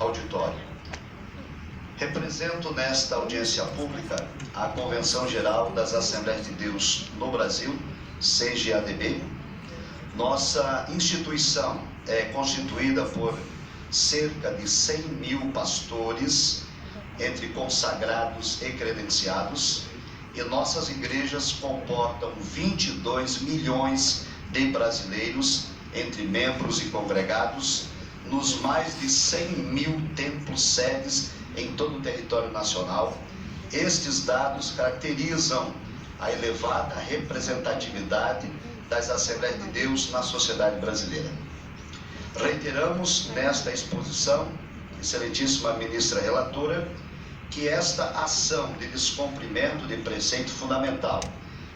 auditório. Represento nesta audiência pública a Convenção Geral das Assembleias de Deus no Brasil, CGADB. Nossa instituição é constituída por cerca de 100 mil pastores, entre consagrados e credenciados, e nossas igrejas comportam 22 milhões de brasileiros, entre membros e congregados, nos mais de 100 mil templos sedes em todo o território nacional. Estes dados caracterizam a elevada representatividade das Assembleias de Deus na sociedade brasileira. Reiteramos nesta exposição, excelentíssima ministra relatora, que esta ação de descumprimento de preceito fundamental,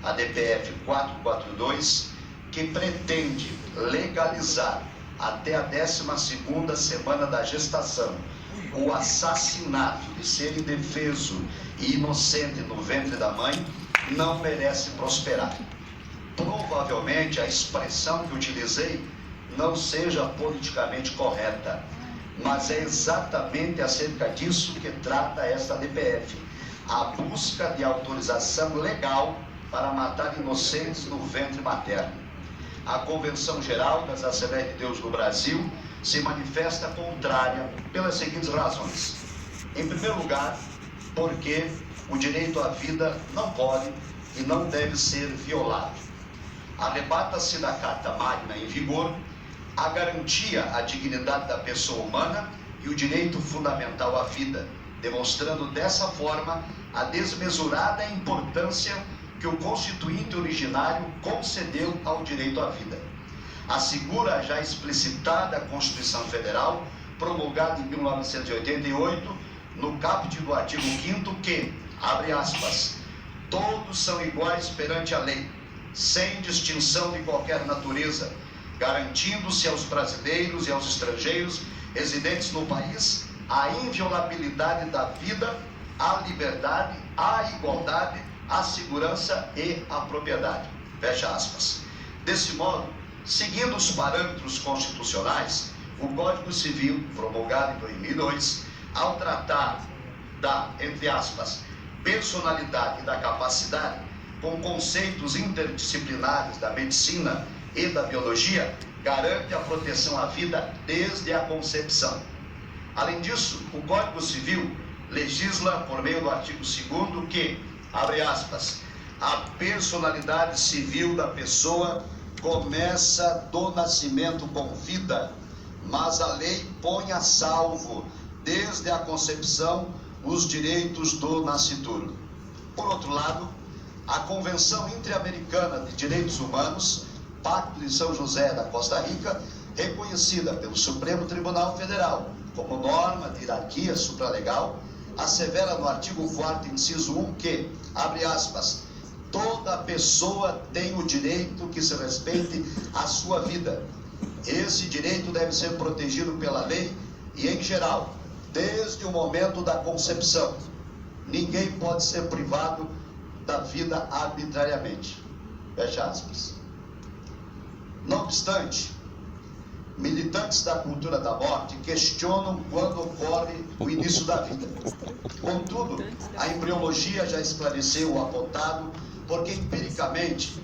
a DPF 442, que pretende legalizar até a 12ª semana da gestação o assassinato de ser indefeso e inocente no ventre da mãe, não merece prosperar. Provavelmente a expressão que utilizei não seja politicamente correta, mas é exatamente acerca disso que trata esta DPF, a busca de autorização legal para matar inocentes no ventre materno. A Convenção Geral das Assembleias de Deus no Brasil se manifesta contrária pelas seguintes razões. Em primeiro lugar, porque o direito à vida não pode e não deve ser violado. Arrebata-se da Carta Magna em vigor a garantia à dignidade da pessoa humana e o direito fundamental à vida, demonstrando dessa forma a desmesurada importância que o Constituinte originário concedeu ao direito à vida. Assegura a já explicitada Constituição Federal, promulgada em 1988, no caput do artigo 5º que, abre aspas, todos são iguais perante a lei, sem distinção de qualquer natureza, garantindo-se aos brasileiros e aos estrangeiros residentes no país a inviolabilidade da vida, a liberdade, a igualdade, a segurança e a propriedade. Fecha aspas. Desse modo, seguindo os parâmetros constitucionais, o Código Civil, promulgado em 2002, ao tratar da, entre aspas, personalidade e da capacidade, com conceitos interdisciplinares da medicina e da biologia, garante a proteção à vida desde a concepção. Além disso, o Código Civil legisla por meio do artigo 2º que, abre aspas, a personalidade civil da pessoa começa do nascimento com vida, mas a lei põe a salvo, desde a concepção, os direitos do nascituro. Por outro lado, a Convenção Interamericana de Direitos Humanos, Pacto de São José da Costa Rica, reconhecida pelo Supremo Tribunal Federal como norma de hierarquia supralegal, assevera no artigo 4º, inciso 1, que, abre aspas, toda pessoa tem o direito que se respeite a sua vida. Esse direito deve ser protegido pela lei e, em geral, desde o momento da concepção. Ninguém pode ser privado da vida arbitrariamente. Fecha aspas. Não obstante, militantes da cultura da morte questionam quando ocorre o início da vida. Contudo, a embriologia já esclareceu o apontado, porque empiricamente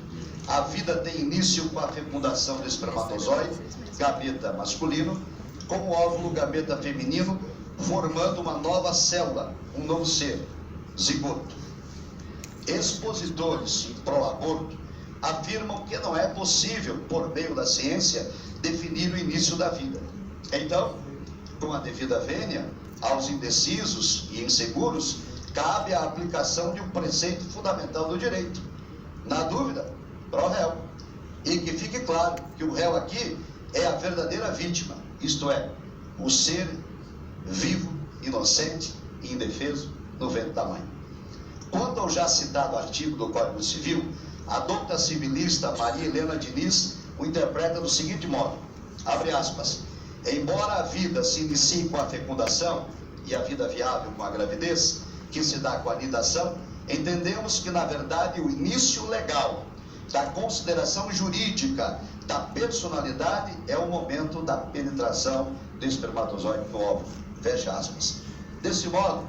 a vida tem início com a fecundação do espermatozoide, gaveta masculino, com o óvulo, gaveta feminino, formando uma nova célula, um novo ser, zigoto. Expositores pró-aborto afirmam que não é possível, por meio da ciência, definir o início da vida. Então, com a devida vênia, aos indecisos e inseguros, cabe a aplicação de um preceito fundamental do direito. Na dúvida, pró réu. E que fique claro que o réu aqui é a verdadeira vítima, isto é, o ser vivo, inocente e indefeso no ventre da mãe. Quanto ao já citado artigo do Código Civil, a douta civilista Maria Helena Diniz o interpreta do seguinte modo, abre aspas, embora a vida se inicie com a fecundação e a vida viável com a gravidez, que se dá com a nidação, entendemos que, na verdade, o início legal da consideração jurídica da personalidade é o momento da penetração do espermatozoide no óvulo. Fecha aspas. Desse modo,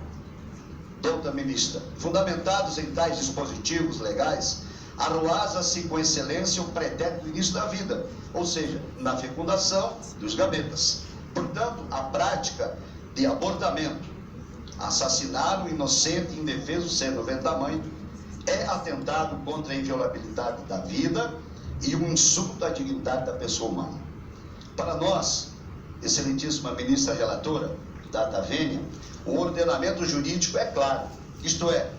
doutora ministra, fundamentados em tais dispositivos legais, arruaza-se com excelência o pretérito do início da vida, ou seja, na fecundação dos gametas. Portanto, a prática de abortamento, assassinar o inocente indefeso ser do ventre da mãe, é atentado contra a inviolabilidade da vida e um insulto à dignidade da pessoa humana. Para nós, excelentíssima ministra relatora, Data Vênia, o ordenamento jurídico é claro, isto é,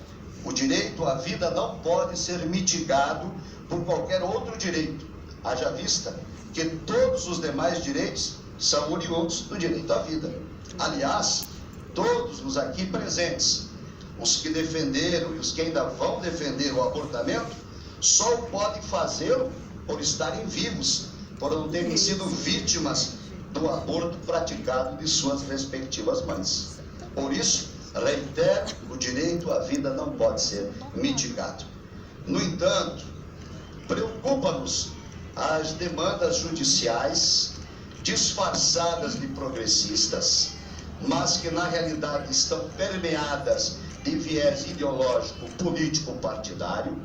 o direito à vida não pode ser mitigado por qualquer outro direito, haja vista que todos os demais direitos são oriundos do direito à vida. Aliás, todos os aqui presentes, os que defenderam e os que ainda vão defender o abortamento, só podem fazê-lo por estarem vivos, por não terem sido vítimas do aborto praticado de suas respectivas mães. Por isso, reitero, o direito à vida não pode ser mitigado. No entanto, preocupa-nos as demandas judiciais disfarçadas de progressistas, mas que na realidade estão permeadas de viés ideológico, político, partidário.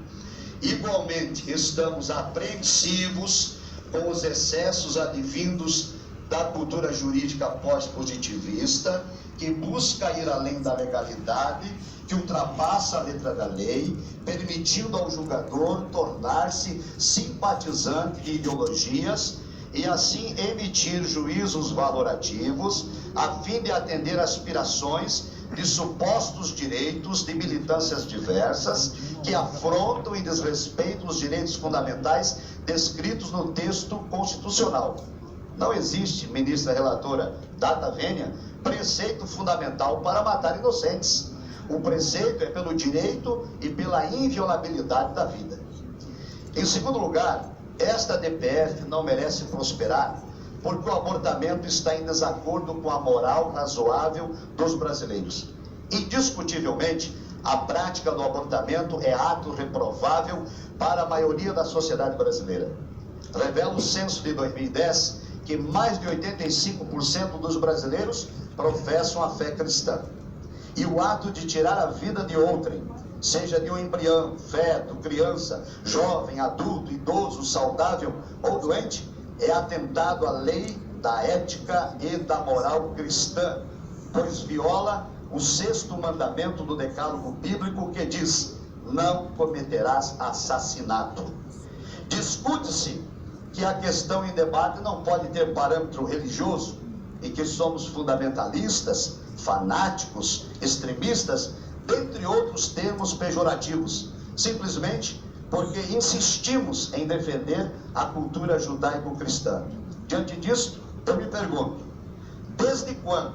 Igualmente, estamos apreensivos com os excessos advindos da cultura jurídica pós-positivista, que busca ir além da legalidade, que ultrapassa a letra da lei, permitindo ao julgador tornar-se simpatizante de ideologias e assim emitir juízos valorativos, a fim de atender aspirações de supostos direitos de militâncias diversas que afrontam e desrespeitam os direitos fundamentais descritos no texto constitucional. Não existe, ministra relatora Data Vênia, preceito fundamental para matar inocentes. O preceito é pelo direito e pela inviolabilidade da vida. Em segundo lugar, esta DPF não merece prosperar porque o abortamento está em desacordo com a moral razoável dos brasileiros. Indiscutivelmente, a prática do abortamento é ato reprovável para a maioria da sociedade brasileira. Revela o censo de 2010 que mais de 85% dos brasileiros professam a fé cristã. E o ato de tirar a vida de outrem, seja de um embrião, feto, criança, jovem, adulto, idoso, saudável ou doente, é atentado à lei da ética e da moral cristã, pois viola o 6º mandamento do decálogo bíblico que diz: não cometerás assassinato. Discute-se que a questão em debate não pode ter parâmetro religioso e que somos fundamentalistas, fanáticos, extremistas, dentre outros termos pejorativos, simplesmente porque insistimos em defender a cultura judaico-cristã. Diante disso, eu me pergunto, desde quando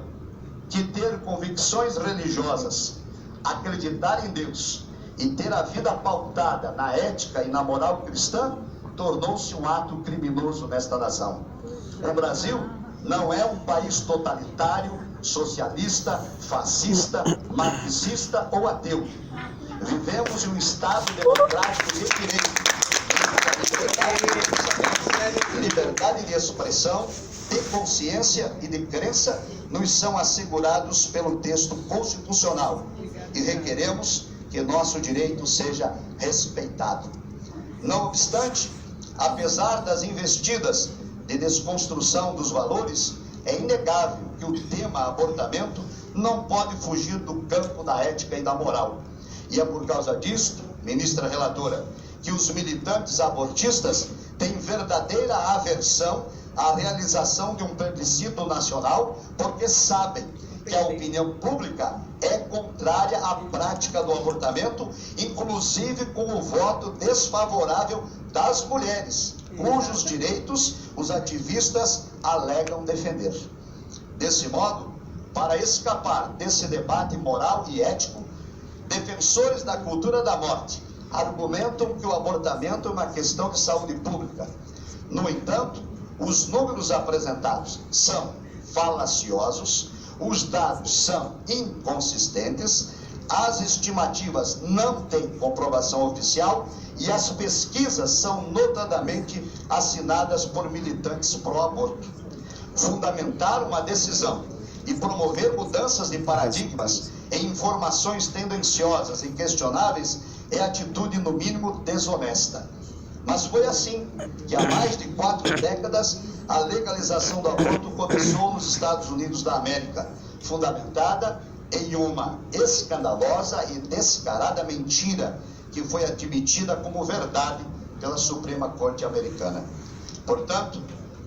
que ter convicções religiosas, acreditar em Deus e ter a vida pautada na ética e na moral cristã tornou-se um ato criminoso nesta nação? O Brasil não é um país totalitário, socialista, fascista, marxista ou ateu. Vivemos em um Estado democrático de direito. Liberdade de expressão, de consciência e de crença nos são assegurados pelo texto constitucional e requeremos que nosso direito seja respeitado. Não obstante, apesar das investidas de desconstrução dos valores, é inegável que o tema abortamento não pode fugir do campo da ética e da moral. E é por causa disto, ministra relatora, que os militantes abortistas têm verdadeira aversão à realização de um plebiscito nacional, porque sabem que a opinião pública é contrária à prática do abortamento, inclusive com o voto desfavorável das mulheres, cujos direitos os ativistas alegam defender. Desse modo, para escapar desse debate moral e ético, defensores da cultura da morte argumentam que o abortamento é uma questão de saúde pública. No entanto, os números apresentados são falaciosos, os dados são inconsistentes, as estimativas não têm comprovação oficial e as pesquisas são notadamente assinadas por militantes pró-aborto. Fundamentar uma decisão e promover mudanças de paradigmas em informações tendenciosas e questionáveis é atitude, no mínimo, desonesta. Mas foi assim que, há mais de 4 décadas, a legalização do aborto começou nos Estados Unidos da América, fundamentada em uma escandalosa e descarada mentira que foi admitida como verdade pela Suprema Corte Americana. Portanto,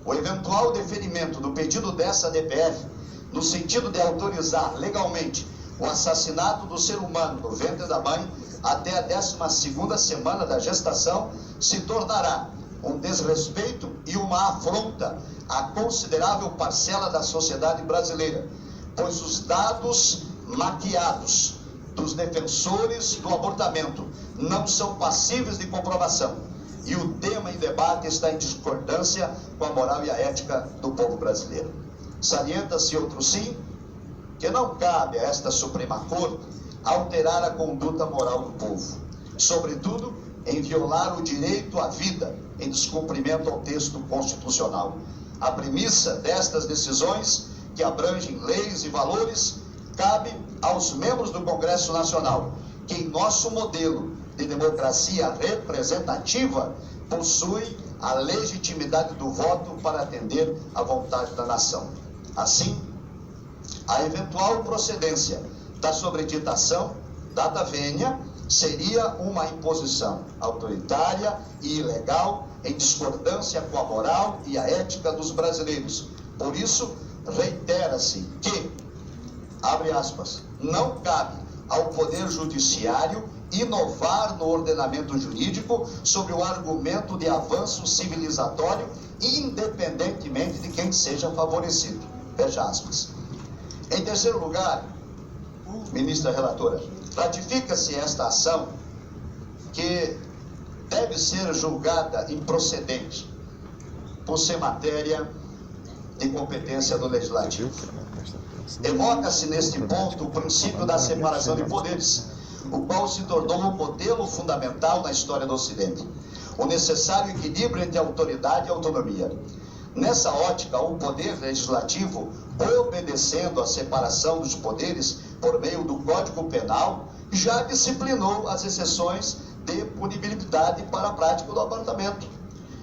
o eventual deferimento do pedido dessa DPF, no sentido de autorizar legalmente o assassinato do ser humano no ventre da mãe até a 12ª semana da gestação, se tornará um desrespeito e uma afronta à considerável parcela da sociedade brasileira, pois os dados maquiados dos defensores do abortamento não são passíveis de comprovação, e o tema em debate está em discordância com a moral e a ética do povo brasileiro. Salienta-se, outro sim, que não cabe a esta Suprema Corte alterar a conduta moral do povo, sobretudo em violar o direito à vida, em descumprimento ao texto constitucional. A premissa destas decisões, que abrangem leis e valores, cabe aos membros do Congresso Nacional, que em nosso modelo de democracia representativa possui a legitimidade do voto para atender à vontade da nação. Assim, a eventual procedência da sobreditação data vênia seria uma imposição autoritária e ilegal em discordância com a moral e a ética dos brasileiros. Por isso, reitera-se que, abre aspas, não cabe ao Poder Judiciário inovar no ordenamento jurídico sob o argumento de avanço civilizatório, independentemente de quem seja favorecido. Fecha aspas. Em terceiro lugar, ministra relatora, ratifica-se esta ação que deve ser julgada improcedente por ser matéria de competência do Legislativo. Evoca-se neste ponto o princípio da separação de poderes, o qual se tornou um modelo fundamental na história do Ocidente, o necessário equilíbrio entre autoridade e autonomia. Nessa ótica, o poder legislativo, obedecendo à separação dos poderes por meio do Código Penal, já disciplinou as exceções de punibilidade para a prática do abortamento.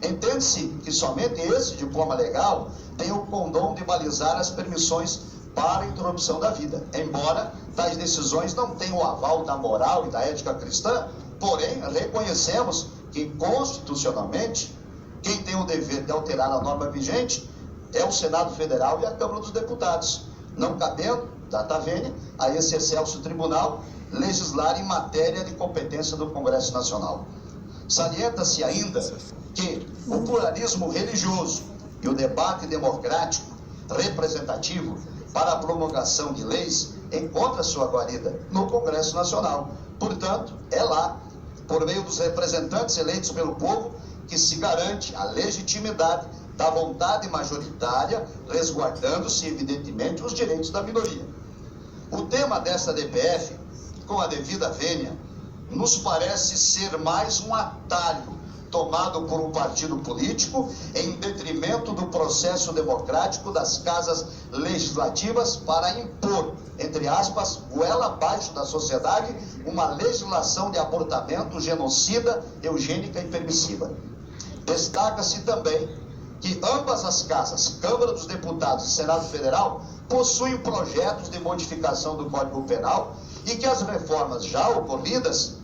Entende-se que somente esse diploma legal tem o condão de balizar as permissões para a interrupção da vida, embora tais decisões não tenham o aval da moral e da ética cristã, porém reconhecemos que constitucionalmente quem tem o dever de alterar a norma vigente é o Senado Federal e a Câmara dos Deputados, não cabendo, data vênia, a esse excelso tribunal legislar em matéria de competência do Congresso Nacional. Salienta-se ainda que o pluralismo religioso e o debate democrático representativo para a promulgação de leis encontra sua guarida no Congresso Nacional. Portanto, é lá, por meio dos representantes eleitos pelo povo, que se garante a legitimidade da vontade majoritária, resguardando-se, evidentemente, os direitos da minoria. O tema desta DPF, com a devida vênia, nos parece ser mais um atalho tomado por um partido político em detrimento do processo democrático das casas legislativas para impor, entre aspas, goela abaixo da sociedade, uma legislação de abortamento genocida, eugênica e permissiva. Destaca-se também que ambas as casas, Câmara dos Deputados e Senado Federal, possuem projetos de modificação do Código Penal e que as reformas já ocorridas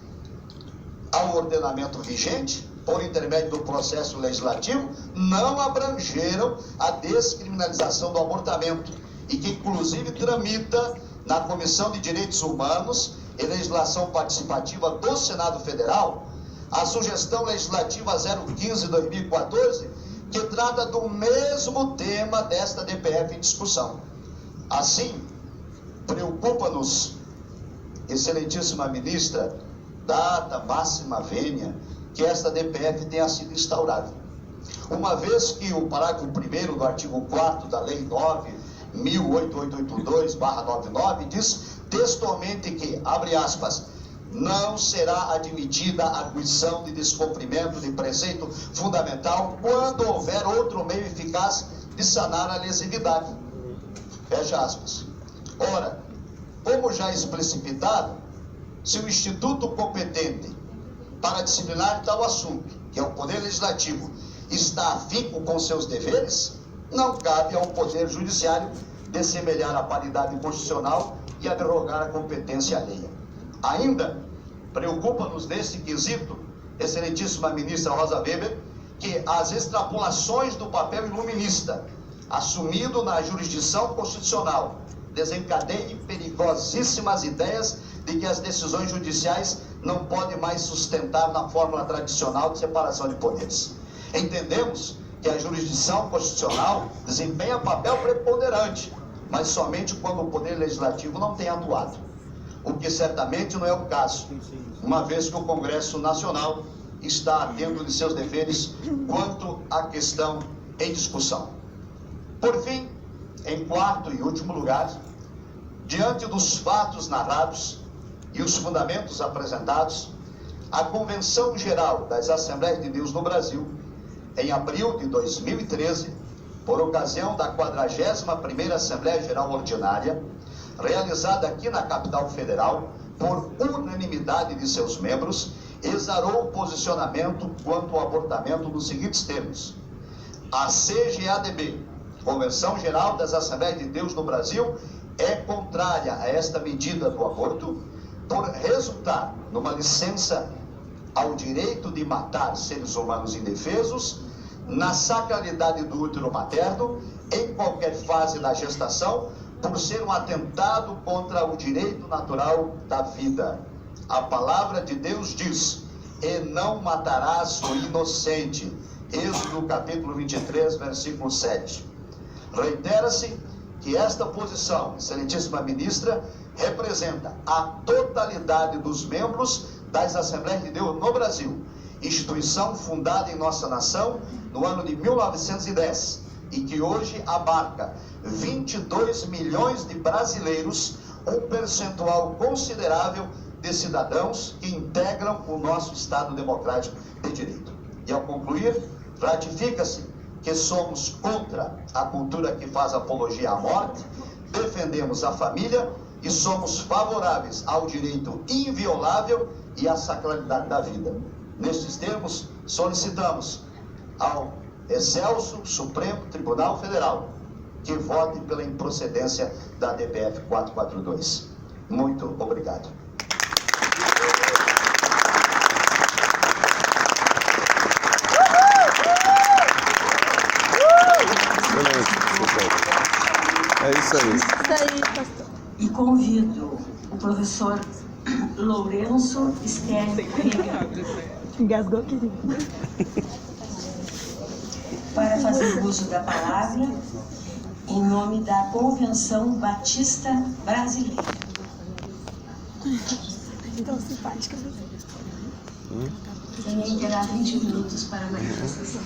ao ordenamento vigente, por intermédio do processo legislativo, não abrangeram a descriminalização do abortamento e que, inclusive, tramita na Comissão de Direitos Humanos e Legislação Participativa do Senado Federal a Sugestão Legislativa 015/2014, que trata do mesmo tema desta DPF em discussão. Assim, preocupa-nos, excelentíssima ministra, data máxima vênia, que esta DPF tenha sido instaurada. Uma vez que o parágrafo 1º do artigo 4º da Lei 9.8882/99 diz textualmente que, abre aspas, não será admitida a arguição de descumprimento de preceito fundamental quando houver outro meio eficaz de sanar a lesividade. Fecha aspas. Ora, como já explicitado, se o instituto competente para disciplinar tal assunto, que é o Poder Legislativo, está afinco com seus deveres, não cabe ao Poder Judiciário dessemelhar a paridade constitucional e abrogar a competência alheia. Ainda preocupa-nos nesse quesito, excelentíssima ministra Rosa Weber, que as extrapolações do papel iluminista assumido na jurisdição constitucional desencadeiem perigosíssimas ideias de que as decisões judiciais não podem mais sustentar na fórmula tradicional de separação de poderes. Entendemos que a jurisdição constitucional desempenha papel preponderante, mas somente quando o Poder Legislativo não tem atuado, o que certamente não é o caso, uma vez que o Congresso Nacional está atento de seus deveres quanto à questão em discussão. Por fim, em quarto e último lugar, diante dos fatos narrados e os fundamentos apresentados, a Convenção Geral das Assembleias de Deus no Brasil, em abril de 2013, por ocasião da 41ª Assembleia Geral Ordinária, realizada aqui na capital federal, por unanimidade de seus membros, exarou o posicionamento quanto ao abortamento nos seguintes termos: a CGADB, Convenção Geral das Assembleias de Deus no Brasil, é contrária a esta medida do aborto, por resultar numa licença ao direito de matar seres humanos indefesos, na sacralidade do útero materno, em qualquer fase da gestação, por ser um atentado contra o direito natural da vida. A palavra de Deus diz: e não matarás o inocente. Êxodo capítulo 23, versículo 7. Reitera-se que esta posição, excelentíssima ministra, representa a totalidade dos membros das Assembleias de Deus no Brasil, instituição fundada em nossa nação no ano de 1910 e que hoje abarca 22 milhões de brasileiros, um percentual considerável de cidadãos que integram o nosso Estado Democrático de Direito. E ao concluir, ratifica-se que somos contra a cultura que faz apologia à morte, defendemos a família e somos favoráveis ao direito inviolável e à sacralidade da vida. Nestes termos, solicitamos ao Excelso Supremo Tribunal Federal que vote pela improcedência da DPF 442. Muito obrigado. É isso aí. Isso aí, pastor. E convido o professor Lourenço Stélio Engasgou, querido. para fazer uso da palavra em nome da Convenção Batista Brasileira. Então, simpática. Também terá 20 minutos para a manifestação.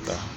Tá.